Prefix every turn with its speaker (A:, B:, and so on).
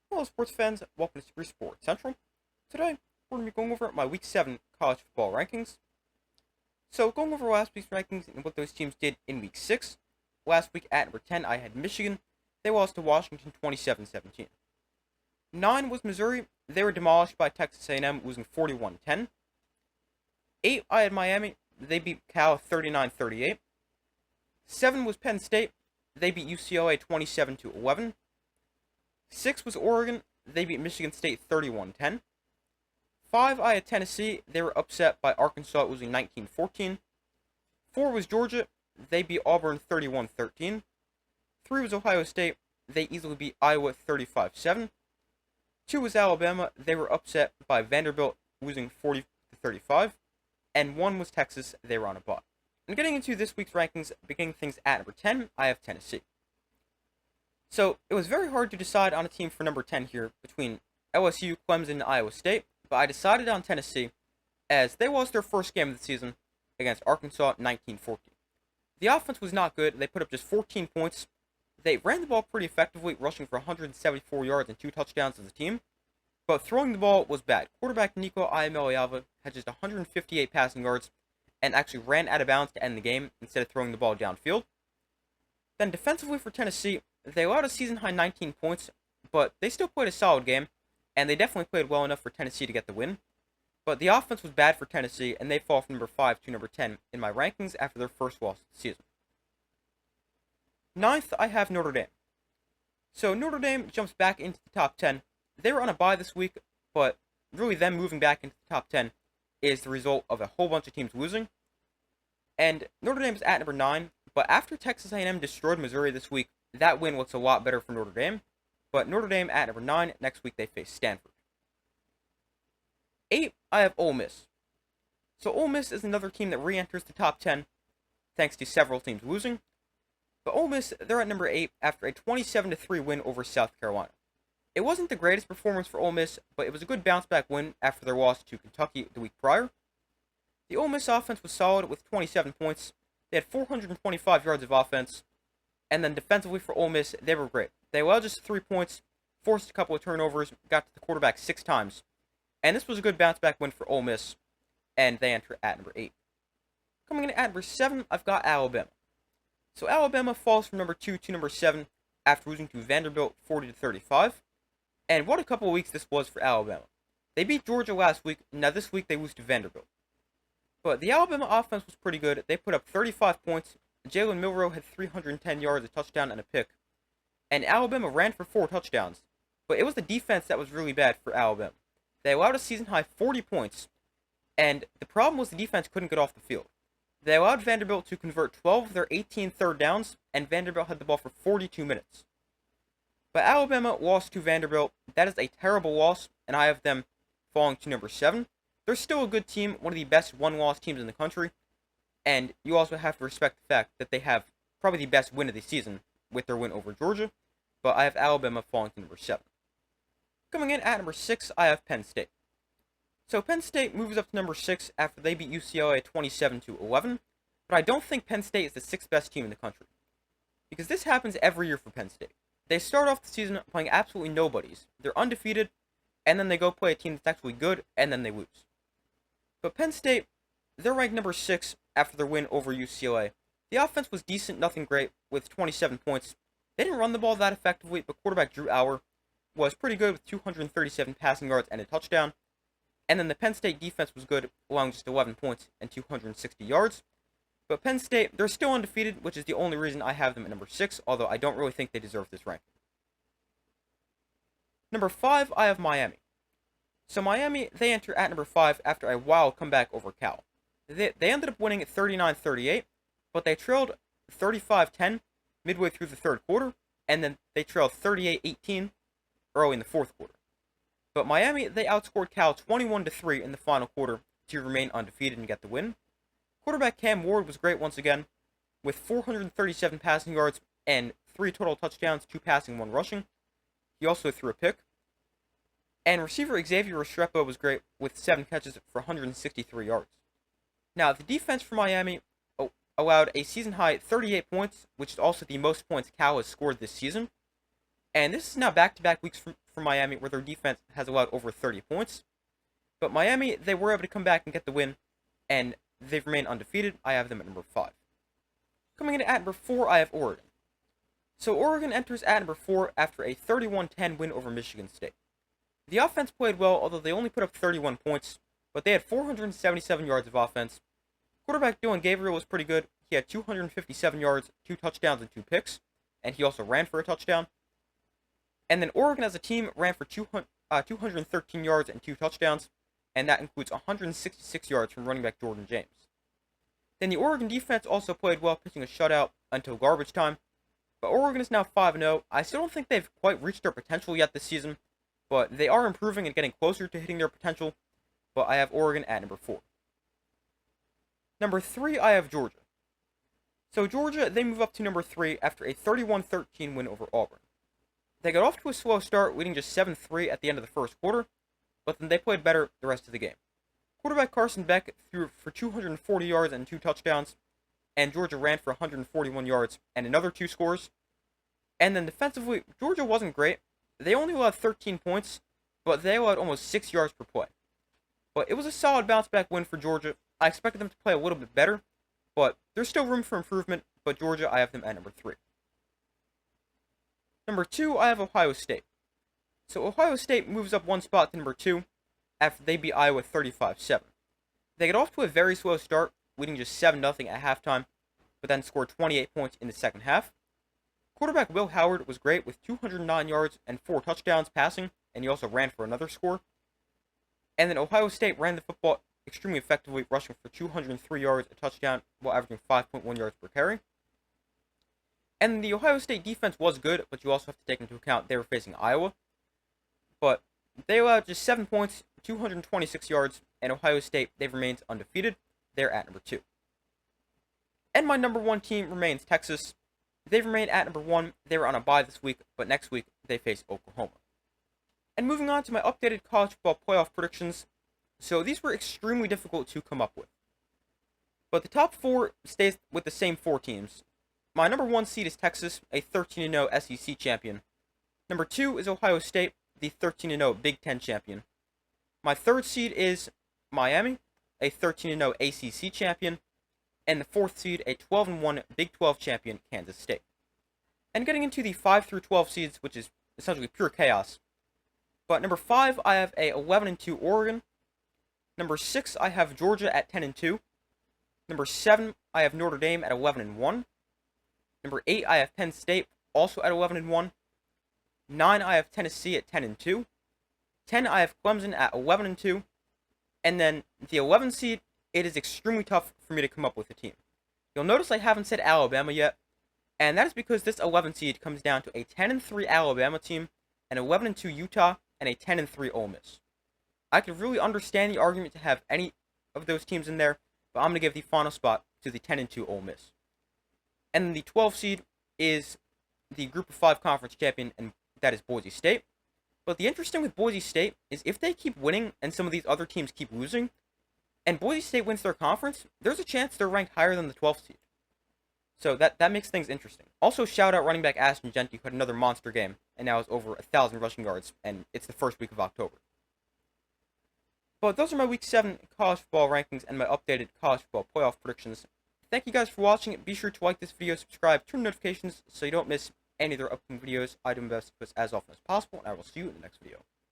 A: Hello, sports fans. Welcome to Super Sports Central. Today, we're going to be going over my Week 7 college football rankings. So, going over last week's rankings and what those teams did in Week 6. Last week at number 10, I had Michigan. They lost to Washington 27-17. 9 was Missouri. They were demolished by Texas A&M, losing 41-10. 8, I had Miami. They beat Cal 39-38. 7 was Penn State. They beat UCLA 27-11. 6 was Oregon. They beat Michigan State 31-10. 5, I had Tennessee. They were upset by Arkansas, losing 19-14. 4 was Georgia. They beat Auburn 31-13. 3 was Ohio State. They easily beat Iowa 35-7. 2 was Alabama. They were upset by Vanderbilt, losing 40-35. And 1 was Texas. They were on a bye. And getting into this week's rankings, beginning things at number 10, I have Tennessee. So, it was very hard to decide on a team for number 10 here between LSU, Clemson, and Iowa State, but I decided on Tennessee as they lost their first game of the season against Arkansas 19-14. The offense was not good. They put up just 14 points. They ran the ball pretty effectively, rushing for 174 yards and 2 touchdowns as a team, but throwing the ball was bad. Quarterback Nico Iamaleava had just 158 passing yards and actually ran out of bounds to end the game instead of throwing the ball downfield. Then defensively for Tennessee, they allowed a season-high 19 points, but they still played a solid game, and they definitely played well enough for Tennessee to get the win. But the offense was bad for Tennessee, and they fall from number 5 to number 10 in my rankings after their first loss of the season. 9th, I have Notre Dame. So Notre Dame jumps back into the top 10. They were on a bye this week, but really them moving back into the top 10 is the result of a whole bunch of teams losing. And Notre Dame is at number 9, but after Texas A&M destroyed Missouri this week, that win looks a lot better for Notre Dame. But Notre Dame at number 9, next week they face Stanford. 8, I have Ole Miss. So Ole Miss is another team that re-enters the top 10, thanks to several teams losing. But Ole Miss, they're at number 8 after a 27-3 win over South Carolina. It wasn't the greatest performance for Ole Miss, but it was a good bounce-back win after their loss to Kentucky the week prior. The Ole Miss offense was solid with 27 points. They had 425 yards of offense. And then defensively for Ole Miss, they were great. They allowed just 3 points, forced a couple of turnovers, got to the quarterback 6 times. And this was a good bounce-back win for Ole Miss, and they enter at number 8. Coming in at number 7, I've got Alabama. So Alabama falls from number 2 to number 7 after losing to Vanderbilt 40-35. And what a couple of weeks this was for Alabama. They beat Georgia last week, now this week they lose to Vanderbilt. But the Alabama offense was pretty good. They put up 35 points. Jalen Milroe had 310 yards, a touchdown, and a pick. And Alabama ran for 4 touchdowns. But it was the defense that was really bad for Alabama. They allowed a season-high 40 points. And the problem was the defense couldn't get off the field. They allowed Vanderbilt to convert 12 of their 18 third downs, and Vanderbilt had the ball for 42 minutes. But Alabama lost to Vanderbilt. That is a terrible loss, and I have them falling to number 7. They're still a good team, one of the best one-loss teams in the country. And you also have to respect the fact that they have probably the best win of the season with their win over Georgia. But I have Alabama falling to number 7. Coming in at number 6, I have Penn State. So Penn State moves up to number 6 after they beat UCLA 27-11. But I don't think Penn State is the 6th best team in the country. Because this happens every year for Penn State. They start off the season playing absolutely nobodies. They're undefeated, and then they go play a team that's actually good, and then they lose. But Penn State, they're ranked number 6 after their win over UCLA. The offense was decent, nothing great, with 27 points. They didn't run the ball that effectively, but quarterback Drew Auer was pretty good with 237 passing yards and a touchdown. And then the Penn State defense was good, allowing just 11 points and 260 yards. But Penn State, they're still undefeated, which is the only reason I have them at number 6, although I don't really think they deserve this ranking. Number 5, I have Miami. So Miami, they enter at number 5 after a wild comeback over Cal. They ended up winning at 39-38, but they trailed 35-10 midway through the third quarter, and then they trailed 38-18 early in the fourth quarter. But Miami, they outscored Cal 21-3 in the final quarter to remain undefeated and get the win. Quarterback Cam Ward was great once again, with 437 passing yards and 3 total touchdowns, 2 passing, 1 rushing. He also threw a pick. And receiver Xavier Restrepo was great, with 7 catches for 163 yards. Now, the defense for Miami allowed a season-high 38 points, which is also the most points Cal has scored this season. And this is now back-to-back weeks for Miami where their defense has allowed over 30 points. But Miami, they were able to come back and get the win, and they've remained undefeated. I have them at number 5. Coming in at number 4, I have Oregon. So Oregon enters at number 4 after a 31-10 win over Michigan State. The offense played well, although they only put up 31 points, but they had 477 yards of offense. Quarterback Dylan Gabriel was pretty good. He had 257 yards, 2 touchdowns, and 2 picks, and he also ran for a touchdown. And then Oregon as a team ran for 213 yards and 2 touchdowns, and that includes 166 yards from running back Jordan James. Then the Oregon defense also played well, pitching a shutout until garbage time. But Oregon is now 5-0. I still don't think they've quite reached their potential yet this season, but they are improving and getting closer to hitting their potential. But I have Oregon at number 4. Number 3, I have Georgia. So Georgia, they move up to number 3 after a 31-13 win over Auburn. They got off to a slow start, leading just 7-3 at the end of the first quarter, but then they played better the rest of the game. Quarterback Carson Beck threw for 240 yards and 2 touchdowns, and Georgia ran for 141 yards and another 2 scores. And then defensively, Georgia wasn't great. They only allowed 13 points, but they allowed almost 6 yards per play. But it was a solid bounce-back win for Georgia. I expected them to play a little bit better, but there's still room for improvement, but Georgia, I have them at number 3. Number 2, I have Ohio State. So Ohio State moves up 1 spot to number 2 after they beat Iowa 35-7. They get off to a very slow start, leading just 7-0 at halftime, but then scored 28 points in the second half. Quarterback Will Howard was great with 209 yards and 4 touchdowns passing, and he also ran for another score. And then Ohio State ran the football extremely effectively, rushing for 203 yards, a touchdown, while averaging 5.1 yards per carry. And the Ohio State defense was good, but you also have to take into account they were facing Iowa. But they allowed just 7 points, 226 yards, and Ohio State, they've remained undefeated. They're at number 2. And my number 1 team remains Texas. They've remained at number 1. They were on a bye this week, but next week they face Oklahoma. And moving on to my updated college football playoff predictions. So these were extremely difficult to come up with. But the top 4 stays with the same 4 teams. My number 1 seed is Texas, a 13-0 SEC champion. Number 2 is Ohio State, the 13-0 Big Ten champion. My 3rd seed is Miami, a 13-0 ACC champion. And the 4th seed, a 12-1 Big 12 champion, Kansas State. And getting into the 5 through 12 seeds, which is essentially pure chaos. But number 5, I have a 11-2 Oregon. Number 6, I have Georgia at 10-2. Number 7, I have Notre Dame at 11-1. Number 8, I have Penn State, also at 11-1. 9, I have Tennessee at 10-2. 10, I have Clemson at 11-2. And then the 11 seed, it is extremely tough for me to come up with a team. You'll notice I haven't said Alabama yet, and that is because this 11 seed comes down to a 10-3 Alabama team, an 11-2 Utah, and a 10-3 Ole Miss. I could really understand the argument to have any of those teams in there, but I'm going to give the final spot to the 10-2 Ole Miss. And then the 12 seed is the Group of 5 conference champion, and that is Boise State. But the interesting with Boise State is if they keep winning and some of these other teams keep losing, and Boise State wins their conference, there's a chance they're ranked higher than the 12th seed. So that makes things interesting. Also, shout out running back Ashton Jeanty, who had another monster game, and now has over 1,000 rushing yards, and it's the first week of October. But those are my Week 7 college football rankings and my updated college football playoff predictions. Thank you guys for watching. Be sure to like this video, subscribe, turn notifications so you don't miss any of their upcoming videos. I do my best to post as often as possible, and I will see you in the next video.